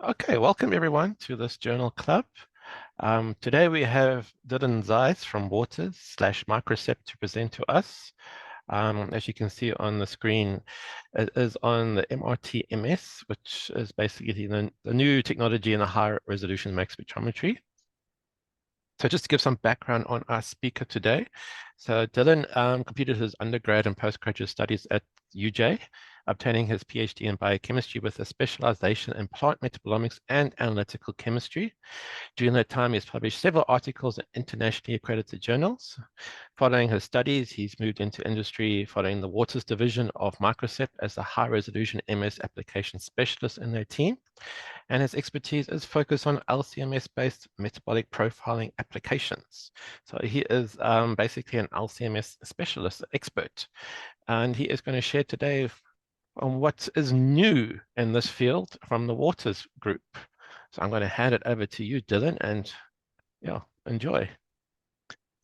Okay, welcome everyone to this journal club. Today we have Dylan Zeiss from Waters/Microsep to present to us. As you can see on the screen, it is on the MRT-MS, which is basically the new technology in the high resolution mass spectrometry. So just to give some background on our speaker today. So Dylan completed his undergrad and postgraduate studies at UJ, obtaining his Ph.D. in biochemistry with a specialization in plant metabolomics and analytical chemistry. During that time, he's published several articles in internationally accredited journals. Following his studies, he's moved into industry following the Waters division of Microsep as a high-resolution MS application specialist in their team. And his expertise is focused on LCMS-based metabolic profiling applications. So he is basically an LCMS specialist expert. And he is going to share today on what is new in this field from the Waters group. So I'm going to hand it over to you, Dylan, and yeah, enjoy.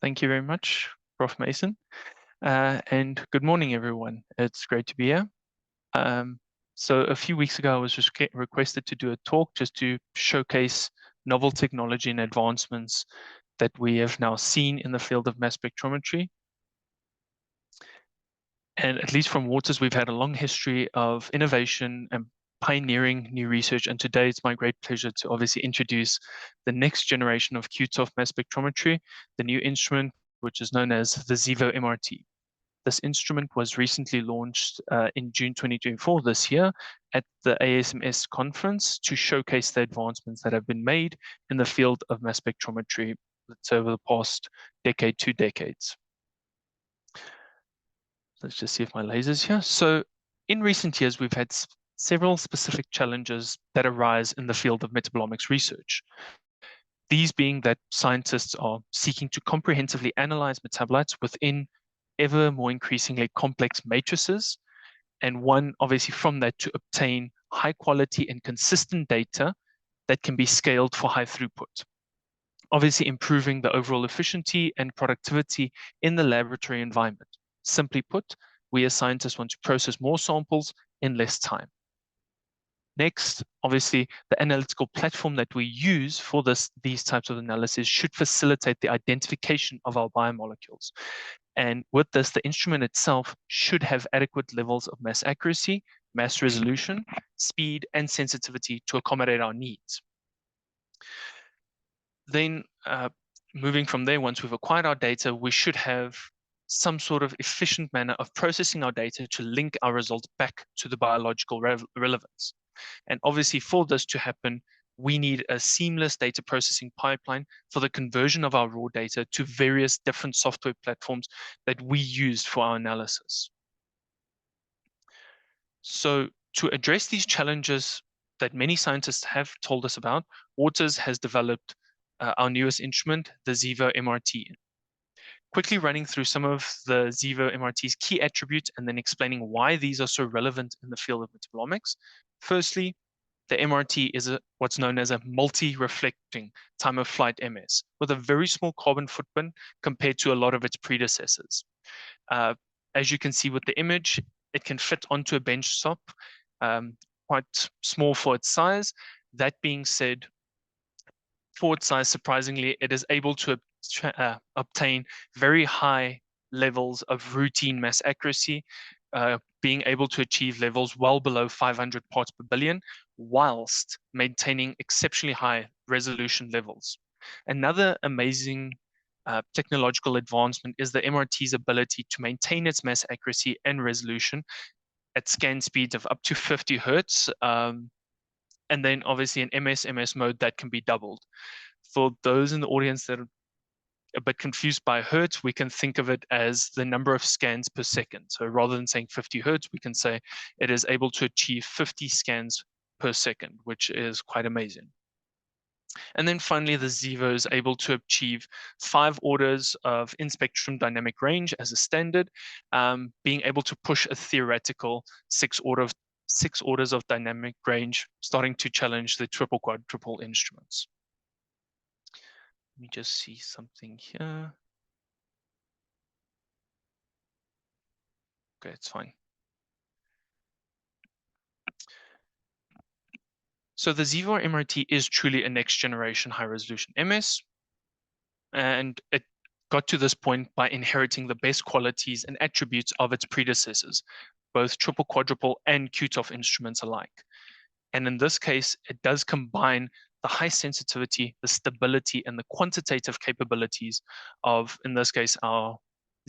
Thank you very much, Prof. Mason. And good morning, everyone. It's great to be here. So a few weeks ago, I was just requested to do a talk just to showcase novel technology and advancements that we have now seen in the field of mass spectrometry. And at least from Waters, we've had a long history of innovation and pioneering new research. And today it's my great pleasure to obviously introduce the next generation of qTOF mass spectrometry, the new instrument, which is known as the Xevo MRT. This instrument was recently launched in June 2024 this year at the ASMS conference to showcase the advancements that have been made in the field of mass spectrometry over the past decade, 2 decades. Let's just see if my laser's here. So in recent years, we've had several specific challenges that arise in the field of metabolomics research. These being that scientists are seeking to comprehensively analyze metabolites within ever more increasingly complex matrices, and one obviously from that to obtain high quality and consistent data that can be scaled for high throughput. Obviously improving the overall efficiency and productivity in the laboratory environment. Simply put, we as scientists want to process more samples in less time. Next, obviously, the analytical platform that we use for these types of analysis should facilitate the identification of our biomolecules. And with this, the instrument itself should have adequate levels of mass accuracy, mass resolution, speed, and sensitivity to accommodate our needs. Then, moving from there, once we've acquired our data, we should have some sort of efficient manner of processing our data to link our results back to the biological relevance. And obviously, for this to happen, we need a seamless data processing pipeline for the conversion of our raw data to various different software platforms that we use for our analysis. So to address these challenges that many scientists have told us about, Waters has developed our newest instrument, the Xevo MRT. Quickly running through some of the Xevo MRT's key attributes and then explaining why these are so relevant in the field of metabolomics. Firstly, the MRT is what's known as a multi-reflecting time-of-flight MS with a very small carbon footprint compared to a lot of its predecessors. As you can see with the image, it can fit onto a benchtop, quite small for its size. That being said, for its size, surprisingly, it is able to obtain very high levels of routine mass accuracy, being able to achieve levels well below 500 parts per billion, whilst maintaining exceptionally high resolution levels. Another amazing technological advancement is the MRT's ability to maintain its mass accuracy and resolution at scan speeds of up to 50 hertz, and then obviously in MS mode that can be doubled. For those in the audience that are a bit confused by hertz, we can think of it as the number of scans per second. So rather than saying 50 hertz, we can say it is able to achieve 50 scans per second, which is quite amazing. And then finally, the Xevo is able to achieve 5 orders of in-spectrum dynamic range as a standard, being able to push a theoretical 6 orders of dynamic range, starting to challenge the triple quadruple instruments. Let me just see something here. Okay, it's fine. So the Ziva MRT is truly a next generation high resolution MS, and it got to this point by inheriting the best qualities and attributes of its predecessors, both triple, quadruple, and qTOF instruments alike. And in this case, it does combine the high sensitivity, the stability, and the quantitative capabilities of, in this case, our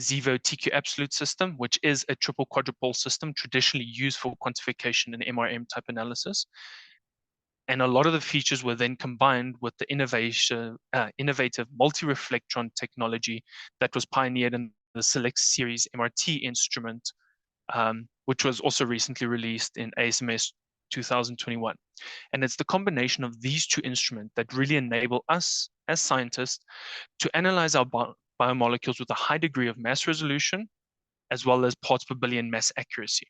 Xevo TQ Absolute system, which is a triple quadruple system traditionally used for quantification and MRM type analysis. And a lot of the features were then combined with the innovative multi-reflectron technology that was pioneered in the Select Series MRT instrument, which was also recently released in ASMS 2021. And it's the combination of these two instruments that really enable us as scientists to analyze our biomolecules with a high degree of mass resolution, as well as parts per billion mass accuracy.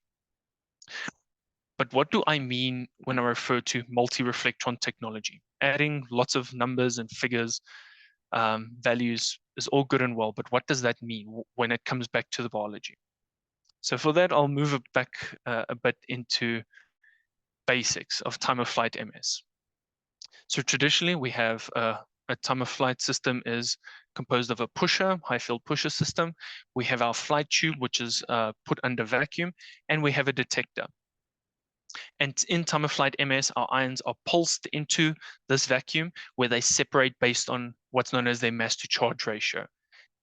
But what do I mean when I refer to multi-reflectron technology? Adding lots of numbers and figures, values is all good and well, but what does that mean when it comes back to the biology? So for that, I'll move it back a bit into basics of time-of-flight MS. So traditionally, we have a time-of-flight system is composed of a pusher, high-field pusher system. We have our flight tube, which is put under vacuum, and we have a detector. And in time-of-flight MS, our ions are pulsed into this vacuum where they separate based on what's known as their mass-to-charge ratio.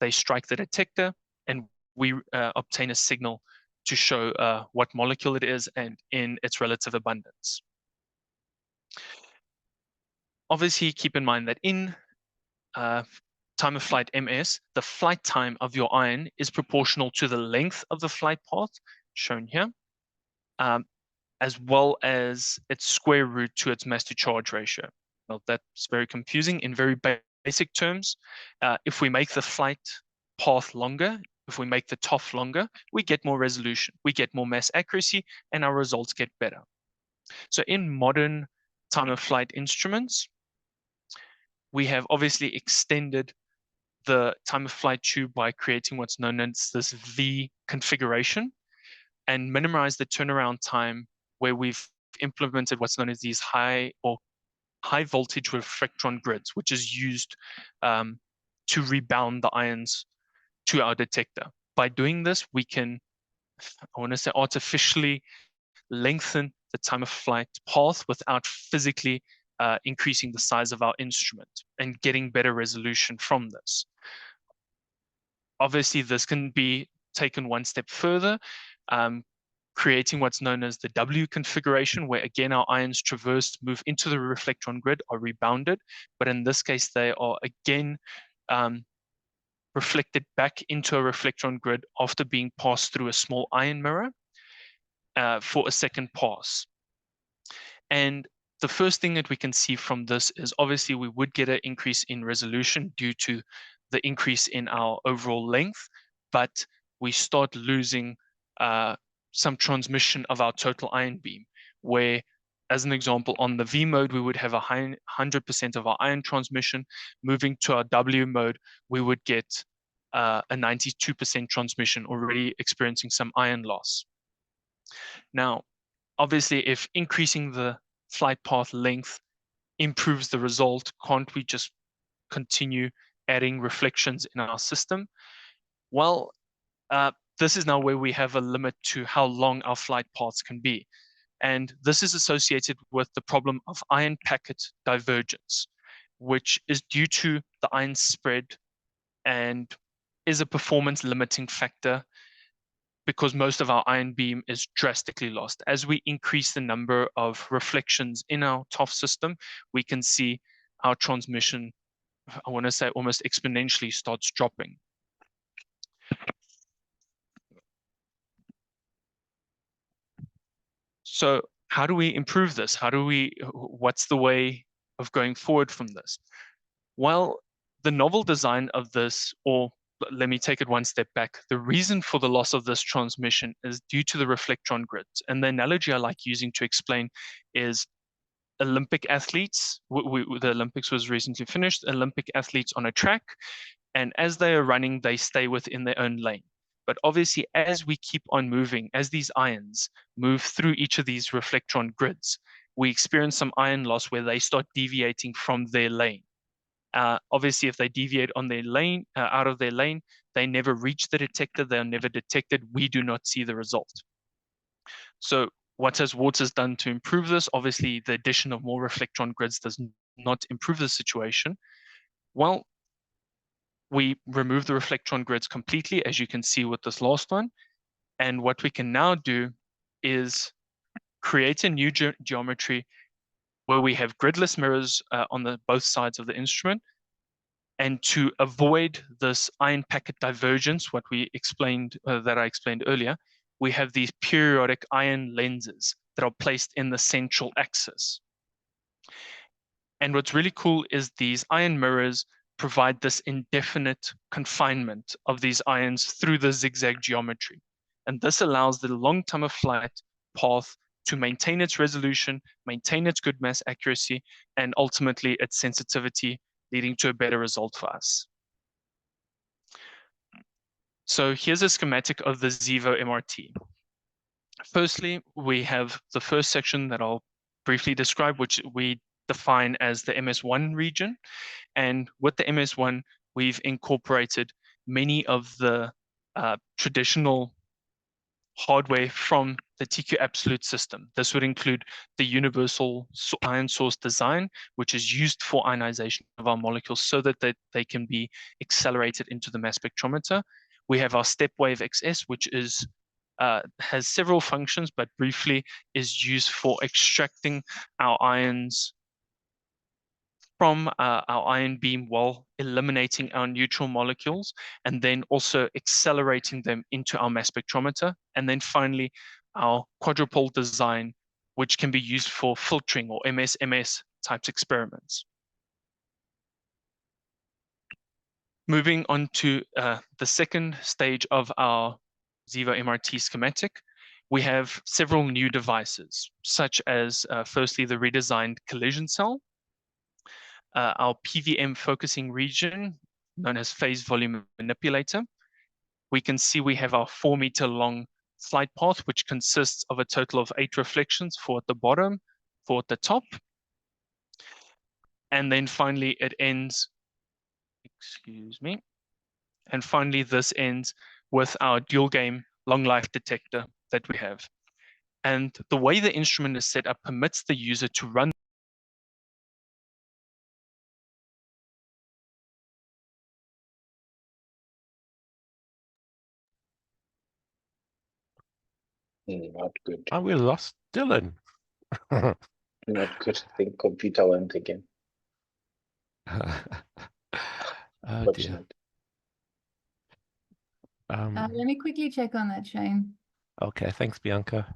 They strike the detector, and we obtain a signal to show what molecule it is and in its relative abundance. Obviously, keep in mind that in time-of-flight MS, the flight time of your ion is proportional to the length of the flight path, shown here, as well as its square root to its mass-to-charge ratio. Well, that's very confusing. In very basic terms, if we make the flight path longer, if we make the TOF longer, we get more resolution, we get more mass accuracy, and our results get better. So in modern time-of-flight instruments, we have obviously extended the time-of-flight tube by creating what's known as this V configuration and minimize the turnaround time, where we've implemented what's known as these high voltage reflectron grids, which is used to rebound the ions to our detector. By doing this, we can, I want to say, artificially lengthen the time of flight path without physically increasing the size of our instrument and getting better resolution from this. Obviously, this can be taken one step further, creating what's known as the W configuration, where again our ions traverse, move into the reflectron grid, are rebounded, but in this case they are again reflected back into a reflectron grid after being passed through a small ion mirror for a second pass. And the first thing that we can see from this is obviously we would get an increase in resolution due to the increase in our overall length, but we start losing some transmission of our total ion beam, where, as an example, on the V mode, we would have 100% of our ion transmission. Moving to our W mode, we would get a 92% transmission, already experiencing some ion loss. Now, obviously, if increasing the flight path length improves the result, can't we just continue adding reflections in our system? Well, this is now where we have a limit to how long our flight paths can be. And this is associated with the problem of ion packet divergence, which is due to the ion spread and is a performance limiting factor because most of our ion beam is drastically lost. As we increase the number of reflections in our TOF system, we can see our transmission, I want to say, almost exponentially starts dropping. So how do we improve this? What's the way of going forward from this? Well, the novel design of this, or let me take it one step back. The reason for the loss of this transmission is due to the reflectron grids. And the analogy I like using to explain is Olympic athletes. The Olympics was recently finished, Olympic athletes on a track. And as they are running, they stay within their own lane. But obviously, as we keep on moving, as these ions move through each of these reflectron grids, we experience some ion loss where they start deviating from their lane. Obviously, if they deviate on their lane, out of their lane, they never reach the detector, they're never detected, we do not see the result. So what has Waters done to improve this? Obviously, the addition of more reflectron grids does not improve the situation. Well, we remove the reflectron grids completely, as you can see with this last one. And what we can now do is create a new geometry where we have gridless mirrors on both sides of the instrument. And to avoid this ion packet divergence, what we explained, that I explained earlier, we have these periodic ion lenses that are placed in the central axis. And what's really cool is these ion mirrors provide this indefinite confinement of these ions through the zigzag geometry. And this allows the long time of flight path to maintain its resolution, maintain its good mass accuracy, and ultimately its sensitivity, leading to a better result for us. So here's a schematic of the Xevo MRT. Firstly, we have the first section that I'll briefly describe, which we define as the MS1 region. And with the MS1, we've incorporated many of the traditional hardware from the TQ Absolute system. This would include the universal ion source design, which is used for ionization of our molecules so that they can be accelerated into the mass spectrometer. We have our step wave XS, which is has several functions, but briefly is used for extracting our ions from our ion beam while eliminating our neutral molecules, and then also accelerating them into our mass spectrometer. And then finally, our quadrupole design, which can be used for filtering or MS-MS types experiments. Moving on to the second stage of our Xevo MRT schematic, we have several new devices, such as firstly, the redesigned collision cell, our PVM focusing region, known as phase volume manipulator. We can see we have our 4-meter long flight path, which consists of a total of 8 reflections, 4 at the bottom, 4 at the top. And then finally it ends, excuse me. And finally this ends with our dual game long life detector that we have. And the way the instrument is set up permits the user to run Not good. Oh, we lost Dylan. Not good. I think computer went again. Oh dear. Fortunate. Let me quickly check on that, Shane. Okay, thanks, Bianca.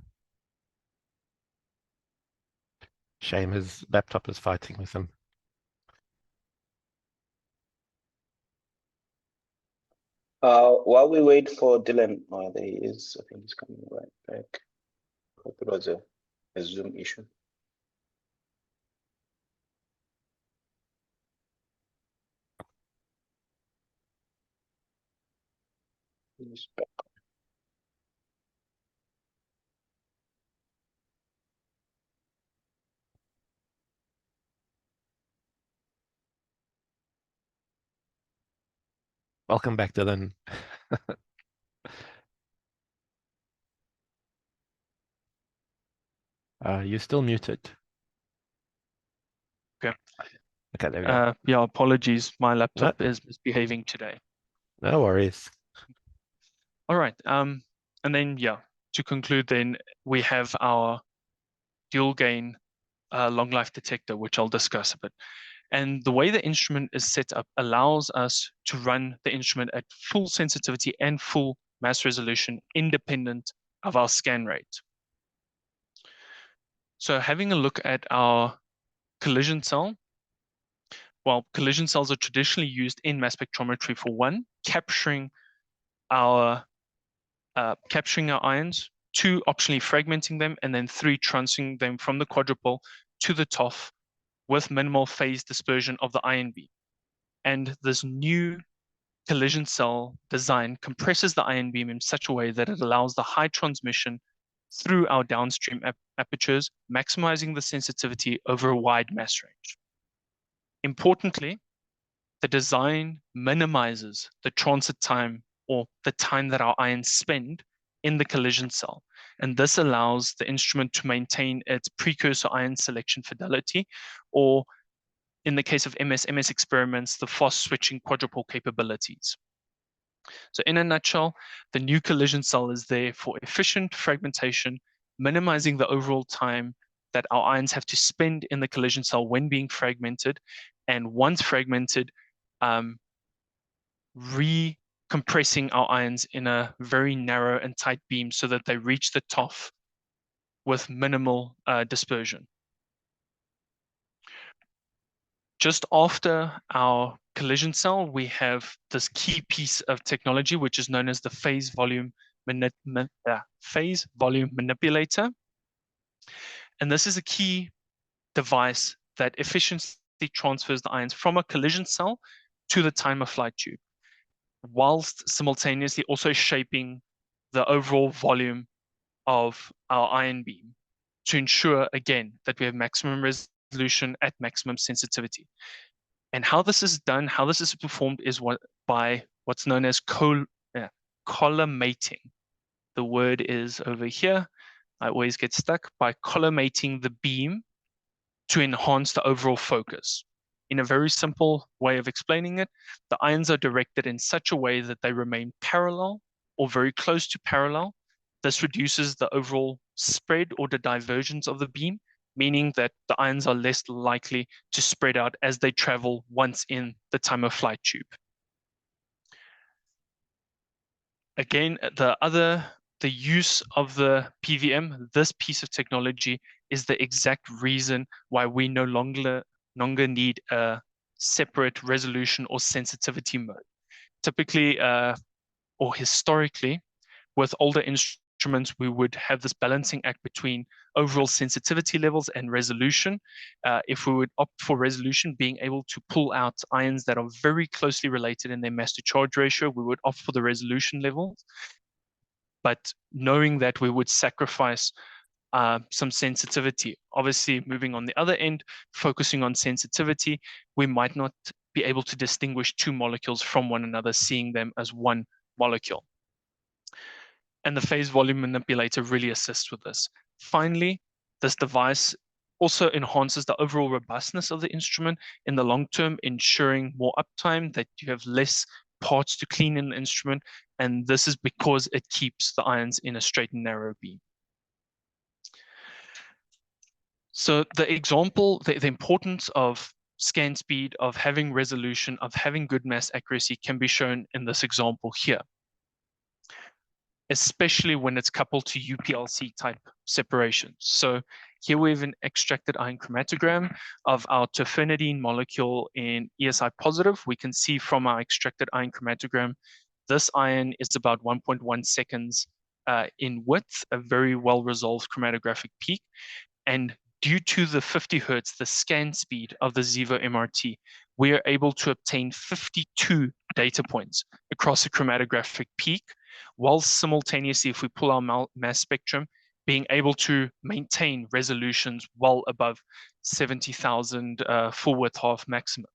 Shame his laptop is fighting with him. While we wait for Dylan, there he is. I think he's coming right back. Hope it was a Zoom issue. He's back. Welcome back, Dylan. You're still muted. Okay. Okay, there we go. Yeah, apologies. My laptop is misbehaving today. No worries. All right. And then, yeah, to conclude, then we have our dual gain long life detector, which I'll discuss a bit. And the way the instrument is set up allows us to run the instrument at full sensitivity and full mass resolution, independent of our scan rate. So having a look at our collision cell, well, collision cells are traditionally used in mass spectrometry for one, capturing our ions, 2, optionally fragmenting them, and then 3, transferring them from the quadrupole to the TOF with minimal phase dispersion of the ion beam. And this new collision cell design compresses the ion beam in such a way that it allows the high transmission through our downstream apertures, maximizing the sensitivity over a wide mass range. Importantly, the design minimizes the transit time, or the time that our ions spend in the collision cell. And this allows the instrument to maintain its precursor ion selection fidelity, or in the case of MS experiments, the fast switching quadrupole capabilities. So in a nutshell, the new collision cell is there for efficient fragmentation, minimizing the overall time that our ions have to spend in the collision cell when being fragmented, and once fragmented, recompressing our ions in a very narrow and tight beam so that they reach the TOF with minimal dispersion. Just after our collision cell, we have this key piece of technology, which is known as the phase volume manipulator. And this is a key device that efficiently transfers the ions from a collision cell to the time of flight tube, whilst simultaneously also shaping the overall volume of our ion beam to ensure, again, that we have maximum resolution at maximum sensitivity. And how this is done, how this is performed, is by what's known as collimating. The word is over here. I always get stuck. By collimating the beam to enhance the overall focus. In a very simple way of explaining it, the ions are directed in such a way that they remain parallel or very close to parallel. This reduces the overall spread or the divergence of the beam, meaning that the ions are less likely to spread out as they travel once in the time of flight tube. Again, the use of the PVM, this piece of technology, is the exact reason why we no longer need a separate resolution or sensitivity mode. Typically, or historically, with older instruments, we would have this balancing act between overall sensitivity levels and resolution. If we would opt for resolution, being able to pull out ions that are very closely related in their mass to charge ratio, we would opt for the resolution levels. But knowing that we would sacrifice some sensitivity. Obviously, moving on the other end, focusing on sensitivity, we might not be able to distinguish two molecules from one another, seeing them as one molecule. And the phase volume manipulator really assists with this. Finally, this device also enhances the overall robustness of the instrument in the long term, ensuring more uptime, that you have less parts to clean in the instrument. And this is because it keeps the ions in a straight and narrow beam. So the example, the importance of scan speed, of having resolution, of having good mass accuracy can be shown in this example here, especially when it's coupled to UPLC type separation. So here we have an extracted ion chromatogram of our terfenadine molecule in ESI positive. We can see from our extracted ion chromatogram, this ion is about 1.1 seconds in width, a very well-resolved chromatographic peak. And due to the 50 hertz, the scan speed of the Xevo MRT, we are able to obtain 52 data points across a chromatographic peak, while simultaneously, if we pull our mass spectrum, being able to maintain resolutions well above 70,000 full width half maximum.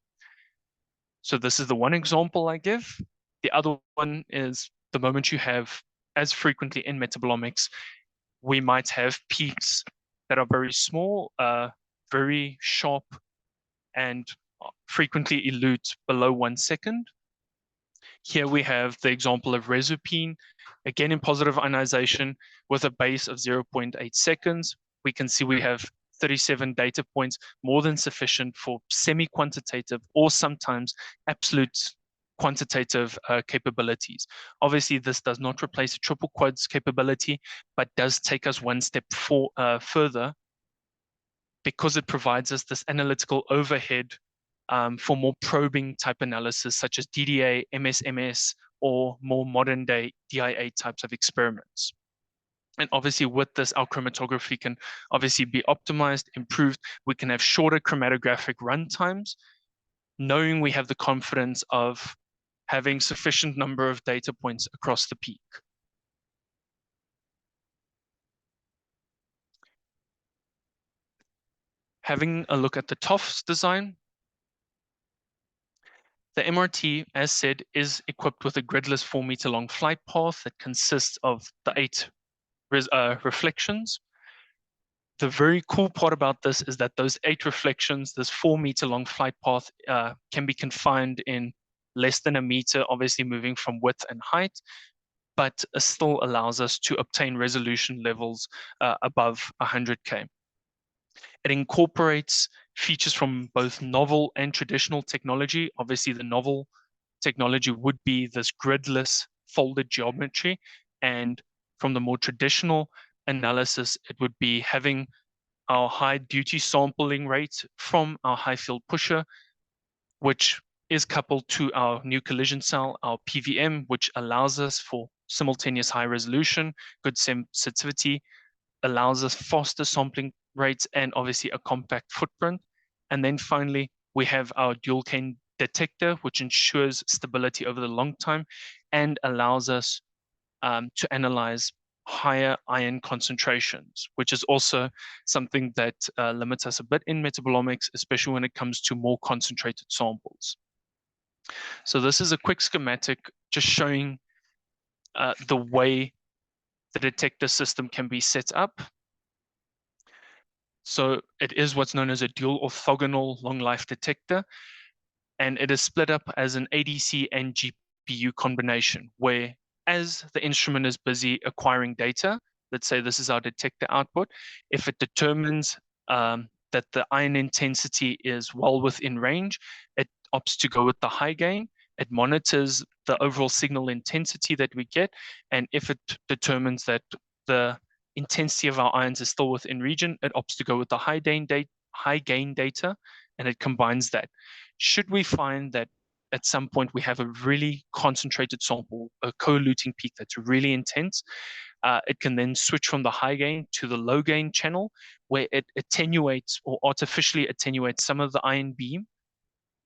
So this is the one example I give. The other one is the moment you have, as frequently in metabolomics, we might have peaks that are very small, very sharp, and frequently elute below 1 second. Here we have the example of resupine, again in positive ionization with a base of 0.8 seconds. We can see we have 37 data points, more than sufficient for semi-quantitative or sometimes absolute quantitative capabilities. Obviously, this does not replace a triple quads capability, but does take us one step further, because it provides us this analytical overhead for more probing type analysis, such as DDA, MS, or more modern day DIA types of experiments. And obviously with this, our chromatography can obviously be optimized, improved. We can have shorter chromatographic run times, knowing we have the confidence of having sufficient number of data points across the peak. Having a look at the TOF's design, the MRT, as said, is equipped with a gridless 4-meter long flight path that consists of the 8 reflections. The very cool part about this is that those 8 reflections, this 4-meter long flight path, can be confined in less than a meter, obviously moving from width and height, but still allows us to obtain resolution levels above 100K. It incorporates features from both novel and traditional technology. Obviously, the novel technology would be this gridless folded geometry, and from the more traditional analysis, it would be having our high duty sampling rate from our high field pusher, which is coupled to our new collision cell, our PVM, which allows us for simultaneous high resolution, good sensitivity, allows us faster sampling rates, and obviously a compact footprint. And then finally, we have our dual cane detector, which ensures stability over the long time and allows us to analyze higher ion concentrations, which is also something that limits us a bit in metabolomics, especially when it comes to more concentrated samples. So this is a quick schematic just showing the way the detector system can be set up. So it is what's known as a dual orthogonal long life detector, and it is split up as an ADC and GPU combination, where as the instrument is busy acquiring data, let's say this is our detector output, if it determines that the ion intensity is well within range, it opts to go with the high gain. It monitors the overall signal intensity that we get, and if it determines that the intensity of our ions is still within region, it opts to go with the high gain data, and it combines that. Should we find that at some point we have a really concentrated sample, a co-eluting peak that's really intense, it can then switch from the high gain to the low gain channel, where it attenuates or artificially attenuates some of the ion beam.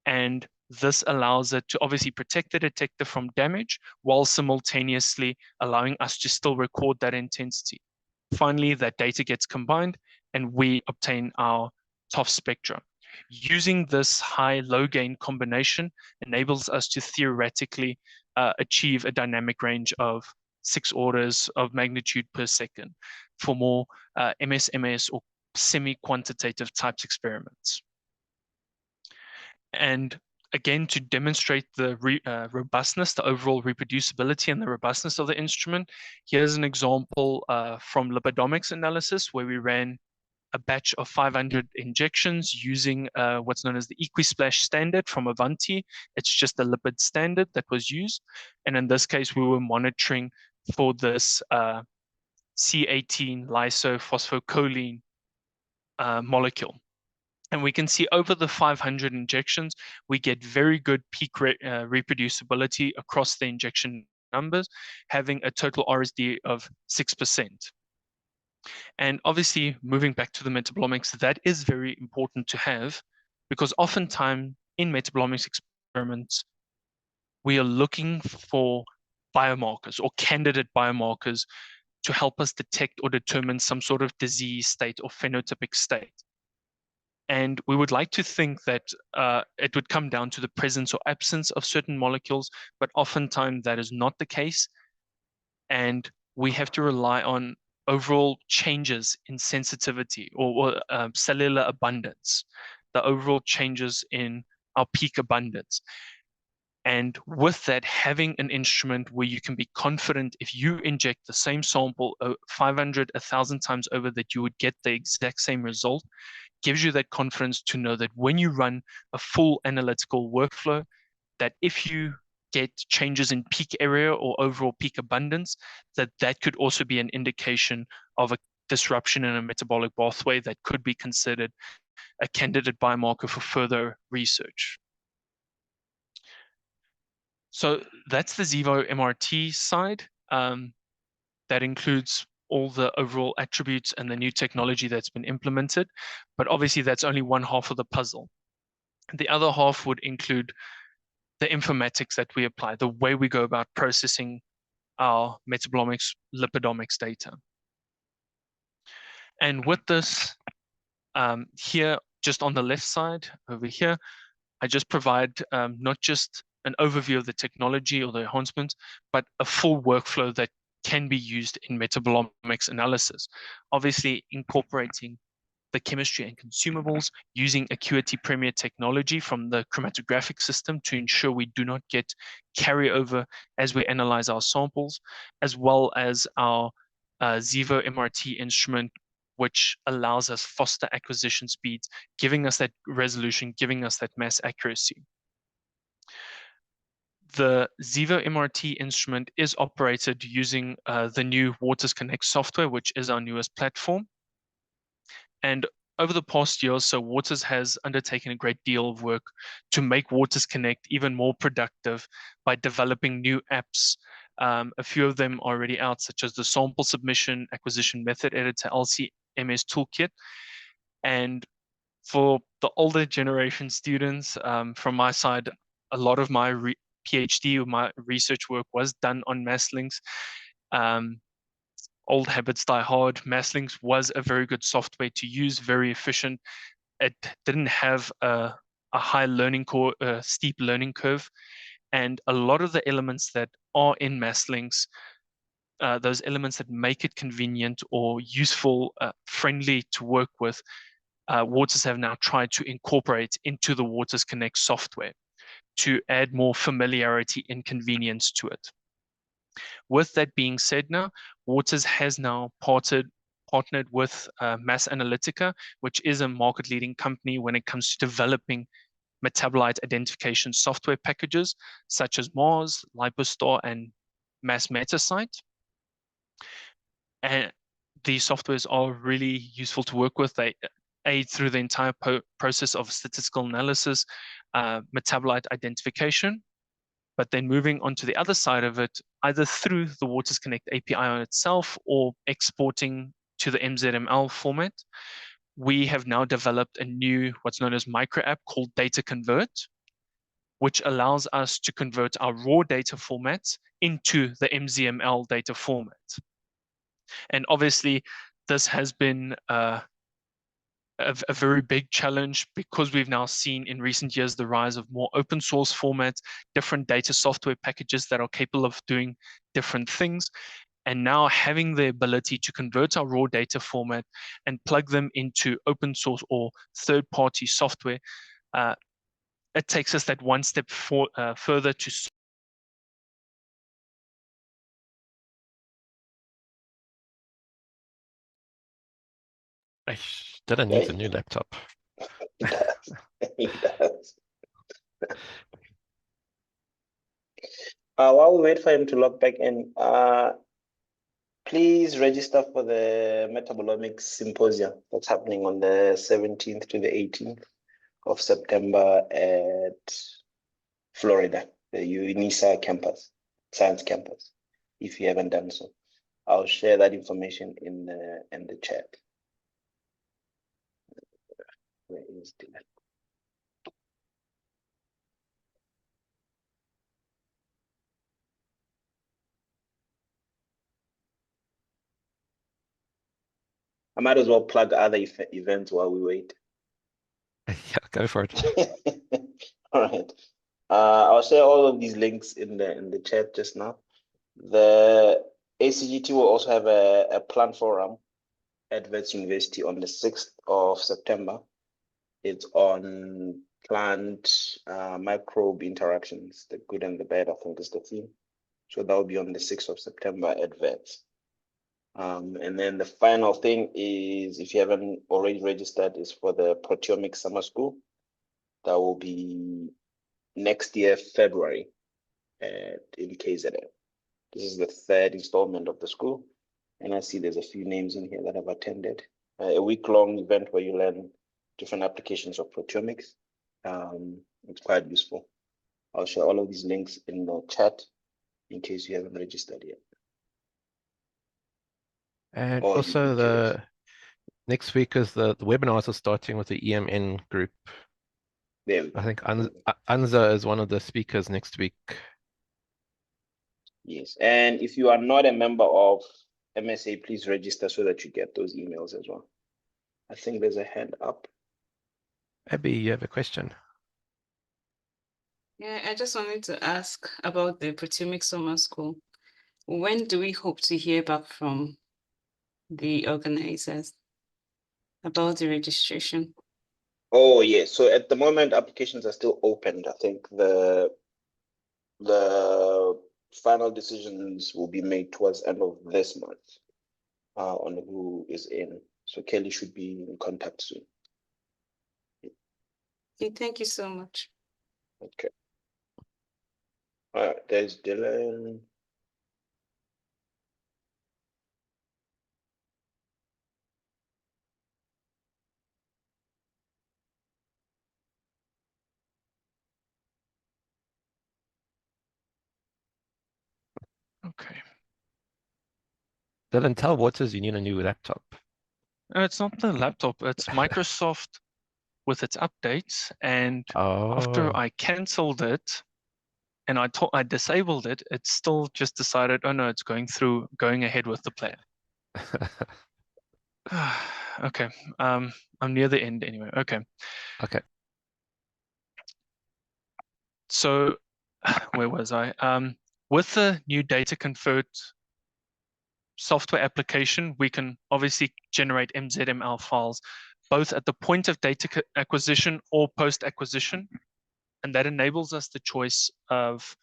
And this allows it to obviously protect the detector from damage while simultaneously allowing us to still record that intensity. Finally, that data gets combined and we obtain our TOF spectra. Using this high-low gain combination enables us to theoretically achieve a dynamic range of 6 orders of magnitude per second for more MSMS or semi-quantitative types experiments. And again, to demonstrate the robustness, the overall reproducibility and the robustness of the instrument, here's an example from lipidomics analysis where we ran a batch of 500 injections using what's known as the EquiSplash standard from Avanti. It's just a lipid standard that was used. And in this case, we were monitoring for this C18 lysophosphocholene molecule. And we can see over the 500 injections, we get very good peak reproducibility across the injection numbers, having a total RSD of 6%. And obviously, moving back to the metabolomics, that is very important to have, because oftentimes in metabolomics experiments, we are looking for biomarkers or candidate biomarkers to help us detect or determine some sort of disease state or phenotypic state. And we would like to think that it would come down to the presence or absence of certain molecules, but oftentimes that is not the case. And we have to rely on overall changes in sensitivity or cellular abundance, the overall changes in our peak abundance. And with that, having an instrument where you can be confident if you inject the same sample 500, 1,000 times over that you would get the exact same result, gives you that confidence to know that when you run a full analytical workflow, that if you get changes in peak area or overall peak abundance, that could also be an indication of a disruption in a metabolic pathway that could be considered a candidate biomarker for further research. So that's the Xevo MRT side. That includes all the overall attributes and the new technology that's been implemented. But obviously, that's only one half of the puzzle. The other half would include the informatics that we apply, the way we go about processing our metabolomics, lipidomics data. And with this, here just on the left side over here, I just provide not just an overview of the technology or the enhancements, but a full workflow that can be used in metabolomics analysis. Obviously, incorporating the chemistry and consumables, using Acuity Premier technology from the chromatographic system to ensure we do not get carryover as we analyze our samples, as well as our Xevo MRT instrument, which allows us faster acquisition speeds, giving us that resolution, giving us that mass accuracy. The Xevo MRT instrument is operated using the new Waters Connect software, which is our newest platform. And over the past year or so, Waters has undertaken a great deal of work to make Waters Connect even more productive by developing new apps. A few of them are already out, such as the Sample Submission Acquisition Method Editor, LCMS Toolkit. And for the older generation students, from my side, a lot of my PhD or my research work was done on MassLinks. Old habits die hard. MassLinks was a very good software to use, very efficient. It didn't have a high learning steep learning curve. And a lot of the elements that are in MassLinks, those elements that make it convenient or useful, friendly to work with, Waters have now tried to incorporate into the Waters Connect software to add more familiarity and convenience to it. With that being said now, Waters has now partnered with Mass Analytica, which is a market-leading company when it comes to developing metabolite identification software packages, such as Mars, LipoStar, and Mass Metasite. And these softwares are really useful to work with. They aid through the entire process of statistical analysis, metabolite identification. But then moving on to the other side of it, either through the Waters Connect API on itself or exporting to the MZML format, we have now developed a new, what's known as Microsep called Data Convert, which allows us to convert our raw data formats into the MZML data format. And obviously, this has been a very big challenge because we've now seen in recent years the rise of more open source formats, different data software packages that are capable of doing different things. And now having the ability to convert our raw data format and plug them into open source or third-party software, it takes us that one step further to Dylan needs a new laptop. He does. He does. While we wait for him to log back in, please register for the Metabolomics Symposium that's happening on the 17th to the 18th of September at Florida, the UNISA campus, science campus, if you haven't done so. I'll share that information in the chat. Where is Dylan? I might as well plug other events while we wait. Yeah, go for it. All right. I'll share all of these links in the chat just now. The ACGT will also have a plant forum at Wits University on the 6th of September. It's on plant microbe interactions, the good and the bad, I think is the theme. So that will be on the 6th of September at Wits. And then the final thing is, if you haven't already registered, is for the Proteomics Summer School. That will be next year, February, in KZN. This is the third installment of the school. And I see there's a few names in here that have attended. A week-long event where you learn different applications of proteomics. It's quite useful. I'll share all of these links in the chat in case you haven't registered yet. And Or also the next week is the webinars are starting with the EMN group. There we go. I think Anza is one of the speakers next week. Yes, and if you are not a member of MSA, please register so that you get those emails as well. I think there's a hand up. Abby, you have a question? Yeah, I just wanted to ask about the proteomics summer school. When do we hope to hear back from the organizers about the registration? Oh, yeah. So at the moment, applications are still open. I think the final decisions will be made towards end of this month on who is in. So Kelly should be in contact soon. Okay, thank you so much. Okay. All right, there's Dylan. Okay. Dylan, tell Waters you need a new laptop. It's not the laptop, it's Microsoft with its updates. And after Oh, I canceled it and I disabled it, it still just decided, oh no, it's going ahead with the plan. Okay. I'm near the end anyway. Okay. okay. So where was I? With the new data convert software application, we can obviously generate MZML files both at the point of data acquisition or post-acquisition. And that enables us the choice of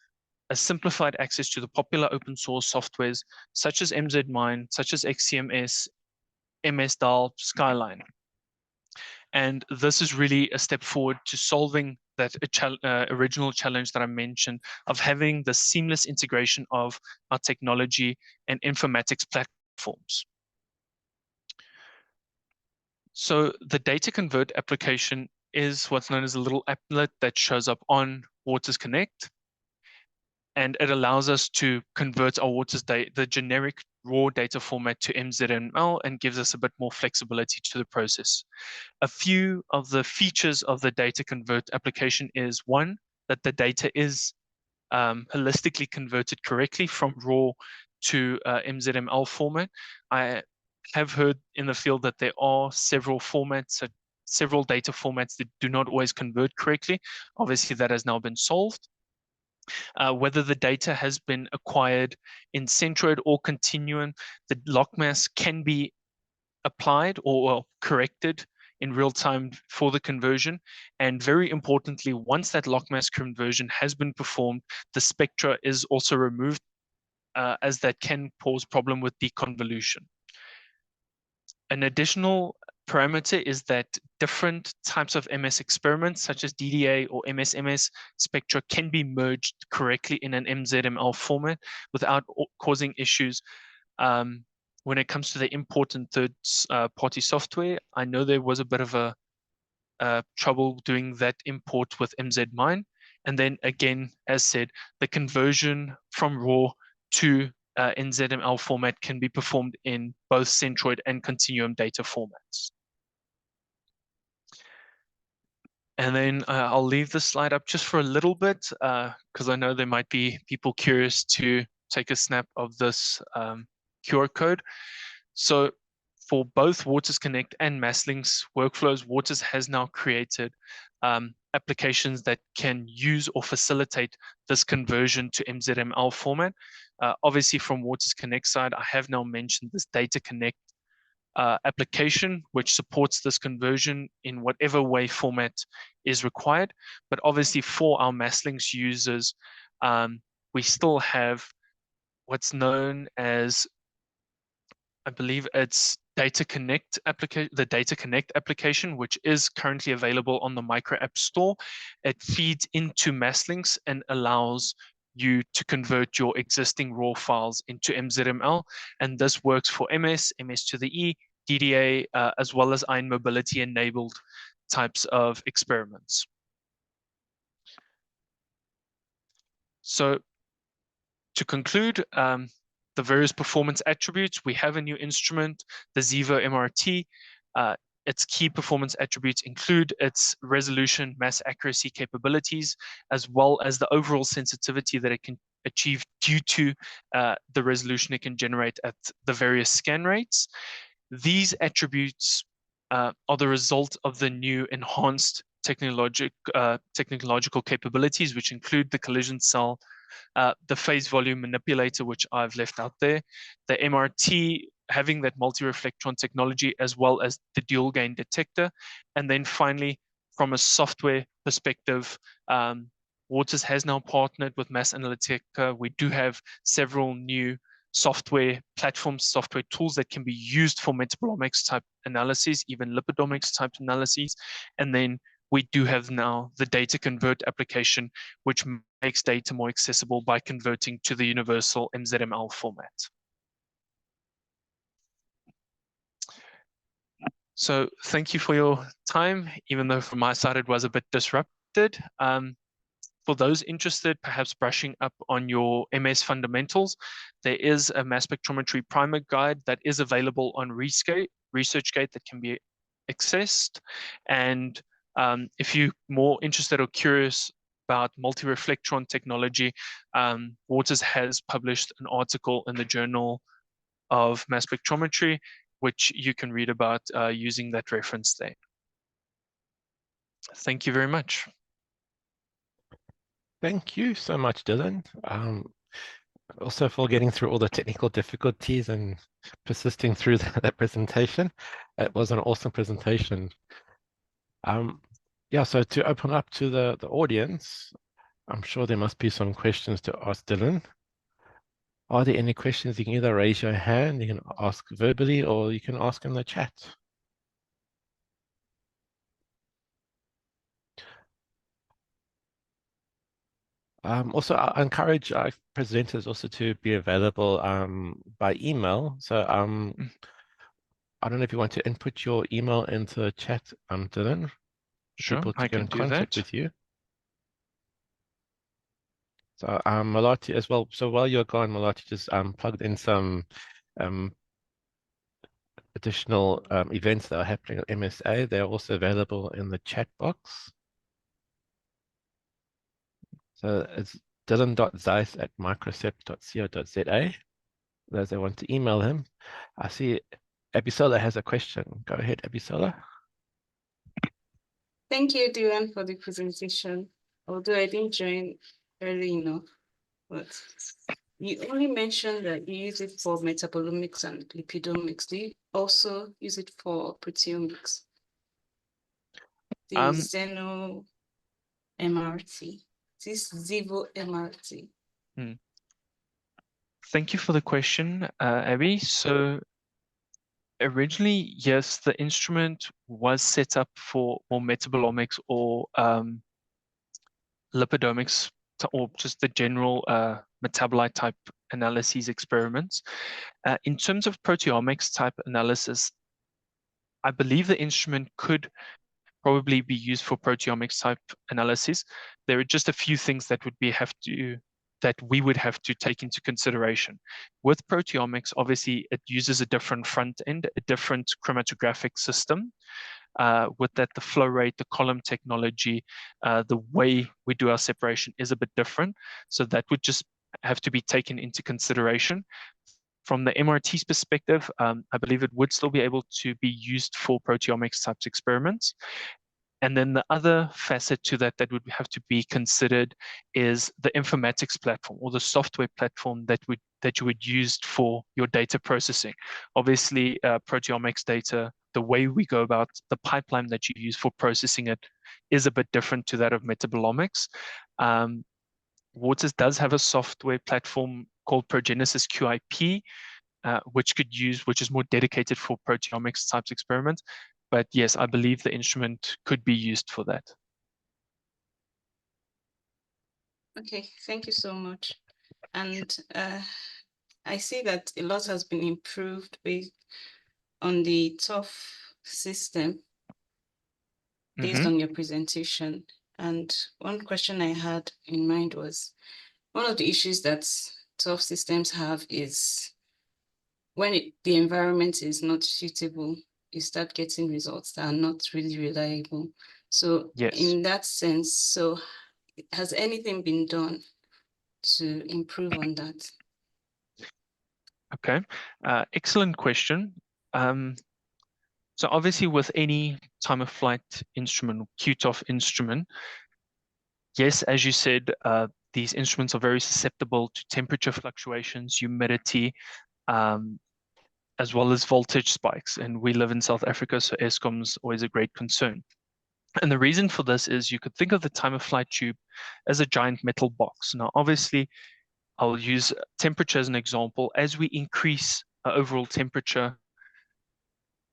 a simplified access to the popular open source softwares such as MZMine, such as XCMS, MSDAL, Skyline. And this is really a step forward to solving that original challenge that I mentioned of having the seamless integration of our technology and informatics platforms. So the data convert application is what's known as a little applet that shows up on Waters Connect. And it allows us to convert our Waters data, the generic raw data format, to MZML and gives us a bit more flexibility to the process. A few of the features of the data convert application is one, that the data is holistically converted correctly from raw to MZML format. I have heard in the field that there are several formats, several data formats that do not always convert correctly. Obviously, that has now been solved. Whether the data has been acquired in Centroid or Continuum, the lockmass can be applied or corrected in real time for the conversion. And very importantly, once that lockmass conversion has been performed, the spectra is also removed as that can cause problem with deconvolution. An additional parameter is that different types of MS experiments, such as DDA or MS-MS spectra, can be merged correctly in an MZML format without causing issues. When it comes to the import and third-party software, I know there was a bit of a trouble doing that import with MZMine. And then again, as said, the conversion from raw to NZML format can be performed in both Centroid and Continuum data formats. And then I'll leave this slide up just for a little bit because I know there might be people curious to take a snap of this QR code. So for both Waters Connect and MassLinks workflows, Waters has now created applications that can use or facilitate this conversion to MZML format. Obviously, from Waters Connect side, I have now mentioned this Data Connect application, which supports this conversion in whatever way format is required. But obviously, for our MassLinks users, we still have what's known as, I believe it's Data Connect application, the Data Connect application, which is currently available on the Micro App Store. It feeds into MassLinks and allows you to convert your existing raw files into MZML. And this works for MS, MS to the E, DDA, as well as ion mobility enabled types of experiments. So to conclude, the various performance attributes, we have a new instrument, the Xevo MRT. Its key performance attributes include its resolution, mass accuracy capabilities, as well as the overall sensitivity that it can achieve due to the resolution it can generate at the various scan rates. These attributes are the result of the new enhanced technological capabilities, which include the collision cell, the phase volume manipulator, which I've left out there, the MRT having that multi-reflectron technology, as well as the dual gain detector. And then finally, from a software perspective, Waters has now partnered with Mass Analytica. We do have several new software platforms, software tools that can be used for metabolomics type analyses, even lipidomics type analyses. And then we do have now the data convert application, which makes data more accessible by converting to the universal MZML format. So thank you for your time, even though from my side it was a bit disrupted. For those interested, perhaps brushing up on your MS fundamentals, there is a mass spectrometry primer guide that is available on ResearchGate that can be accessed. And if you're more interested or curious about multi-reflectron technology, Waters has published an article in the Journal of Mass Spectrometry, which you can read about using that reference there. Thank you very much. Thank you so much, Dylan. Also for getting through all the technical difficulties and persisting through that presentation. It was an awesome presentation. Yeah, so to open up to the audience, I'm sure there must be some questions to ask Dylan. Are there any questions? You can either raise your hand, you can ask verbally, or you can ask in the chat. Also, I encourage presenters also to be available by email. So I don't know if you want to input your email into the chat, Dylan, for Sure, people to I get can in do contact that with you. So Malati as well. So while you're gone, Malati just plugged in some additional events that are happening at MSA. They're also available in the chat box. So it's dylan.zeiss@microsep.co.za. Those that want to email him. I see Abisola has a question. Go ahead, Abisola. Thank you, Dylan, for the presentation. Although I didn't join early enough, but you only mentioned that you use it for metabolomics and lipidomics. Do you also use it for proteomics? The Xeno MRT, this Zivo MRT. Thank you for the question, Abby. So originally, yes, the instrument was set up for metabolomics or lipidomics, or just the general metabolite type analyses experiments. In terms of proteomics type analysis, I believe the instrument could probably be used for proteomics type analysis. There are just a few things that we would have to take into consideration. With proteomics, obviously, it uses a different front end, a different chromatographic system. With that, the flow rate, the column technology, the way we do our separation is a bit different. So that would just have to be taken into consideration. From the MRT's perspective, I believe it would still be able to be used for proteomics types experiments. And then the other facet to that would have to be considered is the informatics platform or the software platform that you would use for your data processing. Obviously, proteomics data, the way we go about the pipeline that you use for processing it is a bit different to that of metabolomics. Waters does have a software platform called Progenesis QIP, which is more dedicated for proteomics types experiments. But yes, I believe the instrument could be used for that. Okay, thank you so much. And I see that a lot has been improved based on the qTOF system based on your presentation. And one question I had in mind was, one of the issues that qTOF systems have is when the environment is not suitable, you start getting results that are not really reliable. So yes, in that sense, so has anything been done to improve on that? Okay, excellent question. So obviously with any time of flight instrument, qTOF instrument, yes, as you said, these instruments are very susceptible to temperature fluctuations, humidity, as well as voltage spikes. And we live in South Africa, so Eskom's always a great concern. And the reason for this is you could think of the time of flight tube as a giant metal box. Now, obviously, I'll use temperature as an example. As we increase overall temperature,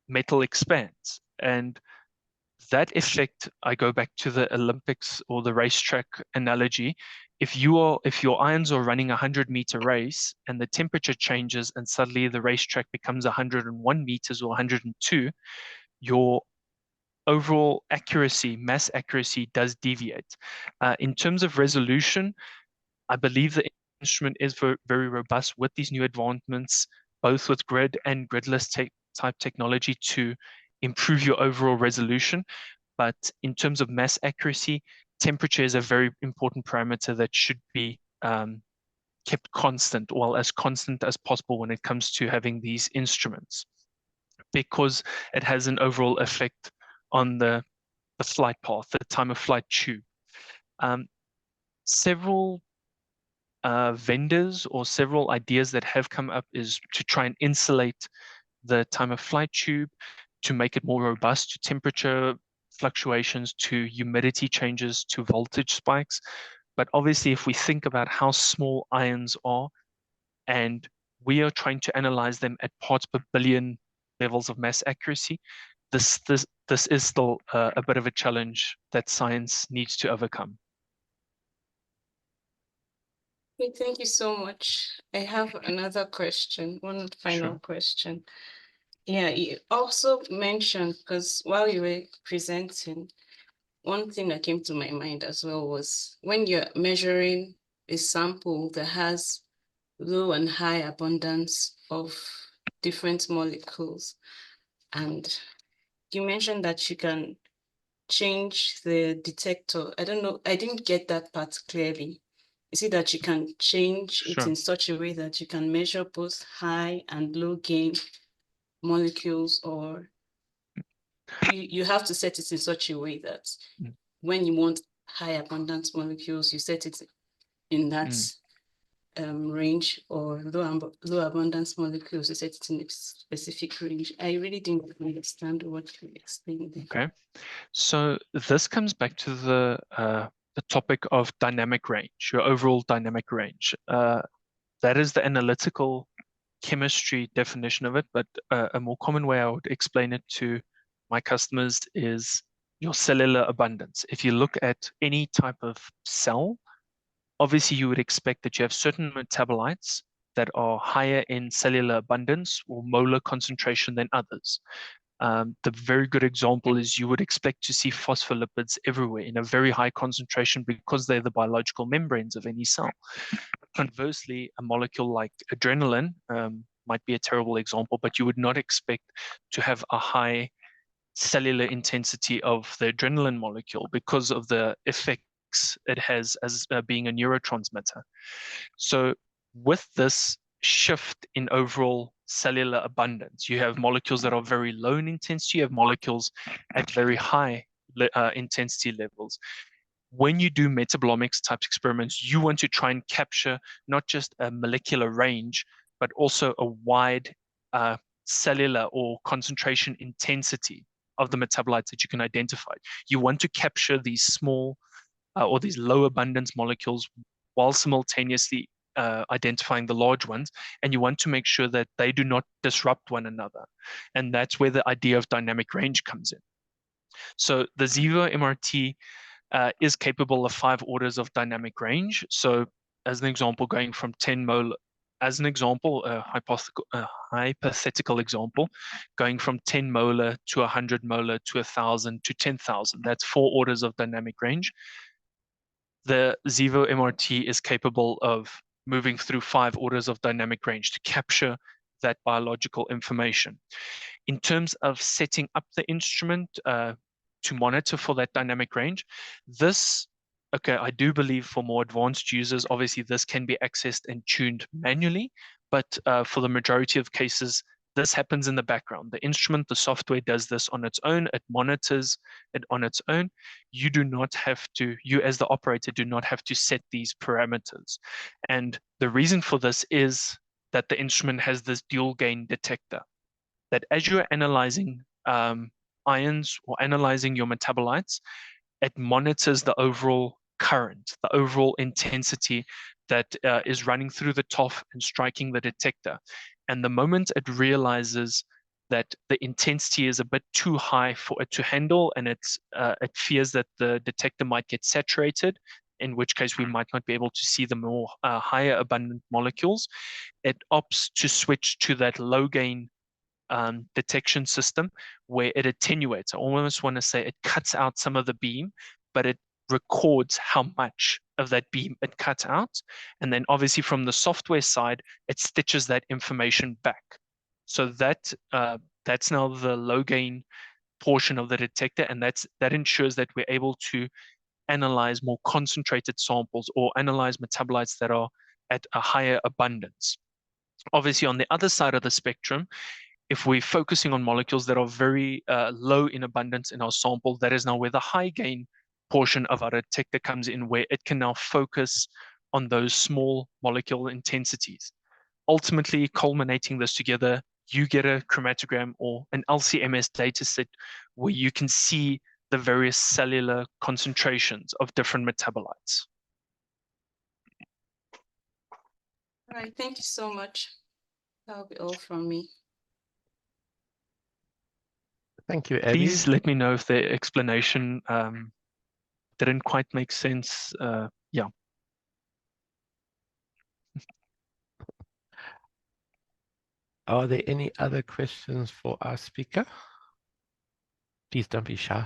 metal expands. And that effect, I go back to the Olympics or the racetrack analogy. If your ions are running a 100-meter race and the temperature changes and suddenly the racetrack becomes 101 meters or 102, your overall accuracy, mass accuracy does deviate. In terms of resolution, I believe the instrument is very robust with these new advancements, both with grid and gridless type technology to improve your overall resolution. But in terms of mass accuracy, temperature is a very important parameter that should be kept constant, or as constant as possible when it comes to having these instruments, because it has an overall effect on the flight path, the time of flight tube. Several vendors or several ideas that have come up is to try and insulate the time of flight tube to make it more robust to temperature fluctuations, to humidity changes, to voltage spikes. But obviously, if we think about how small ions are, and we are trying to analyze them at parts per billion levels of mass accuracy, this is still a bit of a challenge that science needs to overcome. Okay, thank you so much. I have another question, one final question. Yeah, you also mentioned, because while you were presenting, one thing that came to my mind as well was when you're measuring a sample that has low and high abundance of different molecules, and you mentioned that you can change the detector. I don't know, I didn't get that part clearly. Is it that you can change it in such a way that you can measure both high and low gain molecules, or you have to set it in such a way that when you want high abundance molecules, you set it in that range, or low abundance molecules, you set it in a specific range? I really didn't understand what you explained there. Okay, so this comes back to the topic of dynamic range, your overall dynamic range. That is the analytical chemistry definition of it, but a more common way I would explain it to my customers is your cellular abundance. If you look at any type of cell, obviously you would expect that you have certain metabolites that are higher in cellular abundance or molar concentration than others. The very good example is you would expect to see phospholipids everywhere in a very high concentration because they're the biological membranes of any cell. Conversely, a molecule like adrenaline might be a terrible example, but you would not expect to have a high cellular intensity of the adrenaline molecule because of the effects it has as being a neurotransmitter. So with this shift in overall cellular abundance, you have molecules that are very low in intensity, you have molecules at very high intensity levels. When you do metabolomics type experiments, you want to try and capture not just a molecular range, but also a wide cellular or concentration intensity of the metabolites that you can identify. You want to capture these small or these low abundance molecules while simultaneously identifying the large ones, and you want to make sure that they do not disrupt one another. And that's where the idea of dynamic range comes in. So the Ziva MRT is capable of 5 orders of dynamic range. So as an example, going from 10 molar, as an example, a hypothetical example, going from 10 molar to 100 molar to 1,000 to 10,000. That's 4 orders of dynamic range. The Ziva MRT is capable of moving through 5 orders of dynamic range to capture that biological information. In terms of setting up the instrument to monitor for that dynamic range, I do believe for more advanced users, obviously this can be accessed and tuned manually, but for the majority of cases, This happens in the background. The instrument, the software does this on its own. It monitors it on its own. You do not have to, you as the operator do not have to set these parameters. And the reason for this is that the instrument has this dual gain detector, that as you're analyzing ions or analyzing your metabolites, it monitors the overall current, the overall intensity that is running through the TOF and striking the detector. And the moment it realizes that the intensity is a bit too high for it to handle, and it fears that the detector might get saturated, in which case we might not be able to see the more higher abundant molecules, it opts to switch to that low gain detection system where it attenuates. I almost want to say it cuts out some of the beam, but it records how much of that beam it cuts out. And then obviously from the software side, it stitches that information back. So that that's now the low gain portion of the detector, and that ensures that we're able to analyze more concentrated samples or analyze metabolites that are at a higher abundance. Obviously, on the other side of the spectrum, if we're focusing on molecules that are very low in abundance in our sample, that is now where the high gain portion of our detector comes in, where it can now focus on those small molecule intensities. Ultimately, culminating this together, you get a chromatogram or an LC-MS dataset where you can see the various cellular concentrations of different metabolites. All right, thank you so much. That'll be all from me. Thank you, Abby. Please let me know if the explanation didn't quite make sense. Yeah. Are there any other questions for our speaker? Please don't be shy.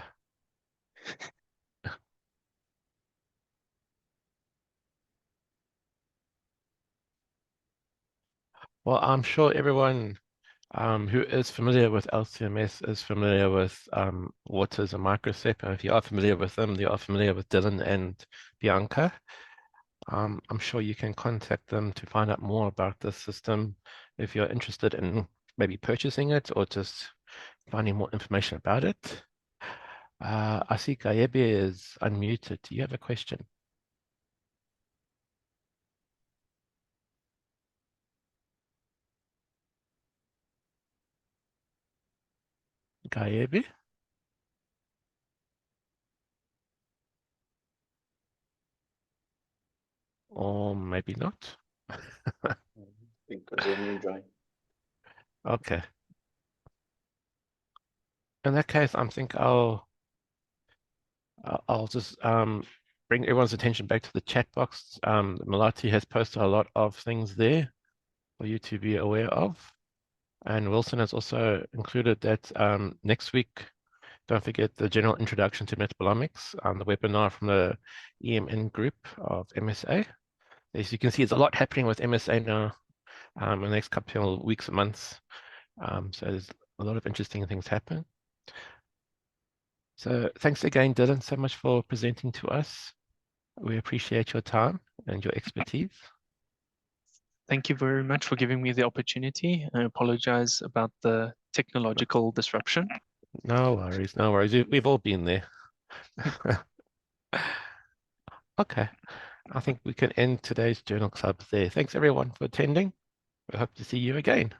Well, I'm sure everyone who is familiar with LC-MS is familiar with Waters and Microsep. And if you are familiar with them, you are familiar with Dylan and Bianca. I'm sure you can contact them to find out more about this system if you're interested in maybe purchasing it or just finding more information about it. I see Gaebe is unmuted. Do you have a question? Gaebe? Or maybe not. Because when you join. Okay. In that case, I think I'll just bring everyone's attention back to the chat box. Malati has posted a lot of things there for you to be aware of. And Wilson has also included that next week, don't forget the general introduction to metabolomics, the webinar from the EMN group of MSA. As you can see, there's a lot happening with MSA now in the next couple of weeks and months. So there's a lot of interesting things happen. So thanks again, Dylan, so much for presenting to us. We appreciate your time and your expertise. Thank you very much for giving me the opportunity. I apologize about the technological disruption. No worries, no worries. We've all been there. Okay, I think we can end today's Journal Club there. Thanks everyone for attending. We hope to see you again.